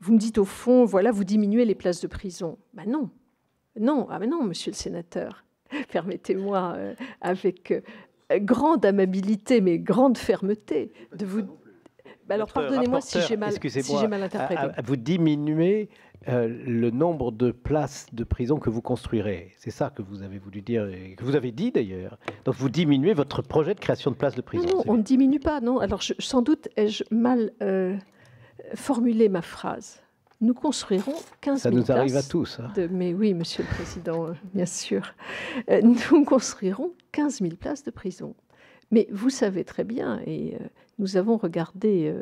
vous me dites au fond, voilà, vous diminuez les places de prison. Ben non, non, ah ben non, monsieur le sénateur. Permettez-moi, avec grande amabilité, mais grande fermeté, de vous... Ben alors, pardonnez-moi si j'ai mal interprété. Vous diminuez le nombre de places de prison que vous construirez. C'est ça que vous avez voulu dire, et que vous avez dit d'ailleurs. Donc vous diminuez votre projet de création de places de prison. Non, on ne diminue pas, non. Alors, sans doute ai-je mal formulé ma phrase. Nous construirons 15 000 places. Ça nous arrive à tous. Hein. Mais oui, Monsieur le Président, bien sûr. Nous construirons 15 000 places de prison. Mais vous savez très bien, et nous avons regardé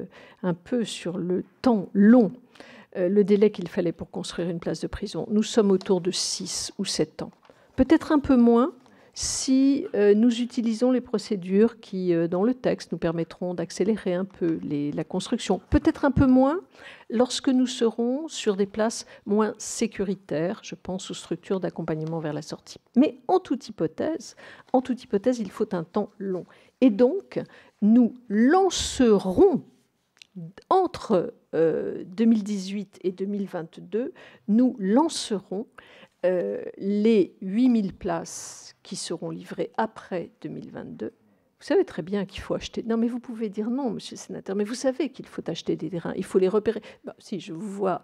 un peu sur le temps long, le délai qu'il fallait pour construire une place de prison. Nous sommes autour de 6 ou 7 ans. Peut-être un peu moins si nous utilisons les procédures qui, dans le texte, nous permettront d'accélérer un peu la construction. Peut-être un peu moins lorsque nous serons sur des places moins sécuritaires, je pense aux structures d'accompagnement vers la sortie. Mais en toute hypothèse, il faut un temps long. Et donc, nous lancerons, entre 2018 et 2022, nous lancerons les 8000 places qui seront livrées après 2022. Vous savez très bien qu'il faut acheter... Non, mais vous pouvez dire non, monsieur le sénateur, mais vous savez qu'il faut acheter des terrains, il faut les repérer. Ben, si, je vous vois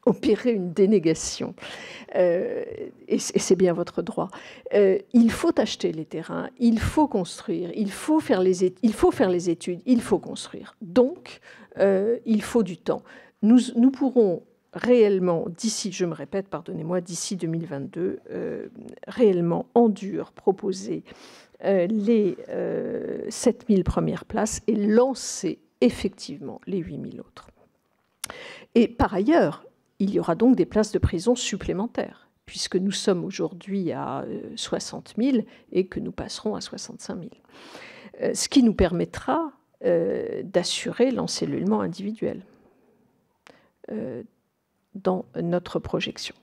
opérer une dénégation, et c'est bien votre droit. Il faut acheter les terrains, il faut construire, il faut faire les études, il faut construire. Donc, il faut du temps. Nous pourrons réellement, d'ici, je me répète, pardonnez-moi, d'ici 2022, réellement en dur, proposer les 7000 premières places et lancer effectivement les 8000 autres. Et par ailleurs, il y aura donc des places de prison supplémentaires, puisque nous sommes aujourd'hui à 60 000 et que nous passerons à 65 000. Ce qui nous permettra d'assurer l'encellulement individuel dans notre projection.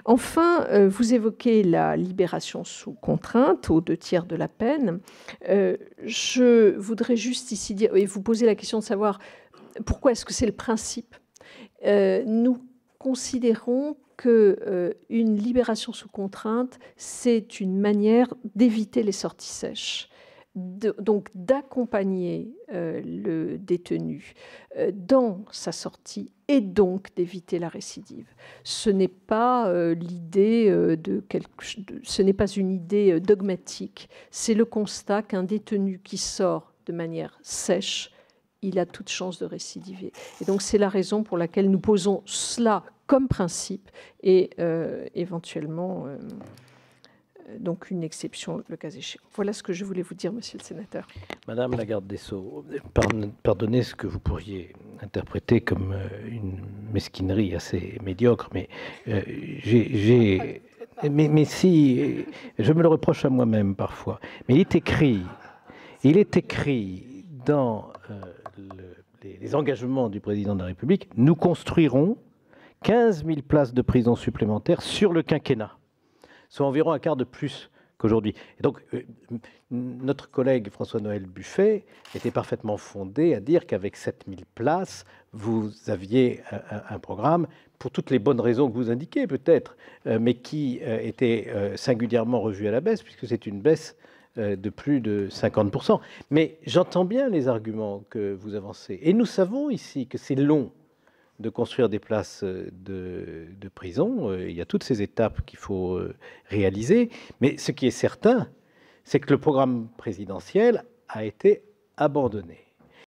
Enfin, vous évoquez la libération sous contrainte aux 2/3 de la peine. Je voudrais juste ici dire, et vous poser la question de savoir pourquoi est-ce que c'est le principe. Nous considérons qu'une libération sous contrainte, c'est une manière d'éviter les sorties sèches. Donc d'accompagner le détenu dans sa sortie et donc d'éviter la récidive. Ce n'est pas ce n'est pas une idée dogmatique, c'est le constat qu'un détenu qui sort de manière sèche, il a toute chance de récidiver. Et donc c'est la raison pour laquelle nous posons cela comme principe et éventuellement donc une exception le cas échéant. Voilà ce que je voulais vous dire, monsieur le sénateur. Madame la garde des Sceaux, pardonnez ce que vous pourriez interpréter comme une mesquinerie assez médiocre, mais mais si, je me le reproche à moi-même parfois, mais il est écrit dans les engagements du président de la République, nous construirons 15 000 places de prison supplémentaires sur le quinquennat, soit environ un quart de plus qu'aujourd'hui. Et donc, notre collègue François-Noël Buffet était parfaitement fondé à dire qu'avec 7000 places, vous aviez un programme, pour toutes les bonnes raisons que vous indiquez peut-être, mais qui était singulièrement revu à la baisse, puisque c'est une baisse de plus de 50%. Mais j'entends bien les arguments que vous avancez. Et nous savons ici que c'est long de construire des places de prison. Il y a toutes ces étapes qu'il faut réaliser. Mais ce qui est certain, c'est que le programme présidentiel a été abandonné.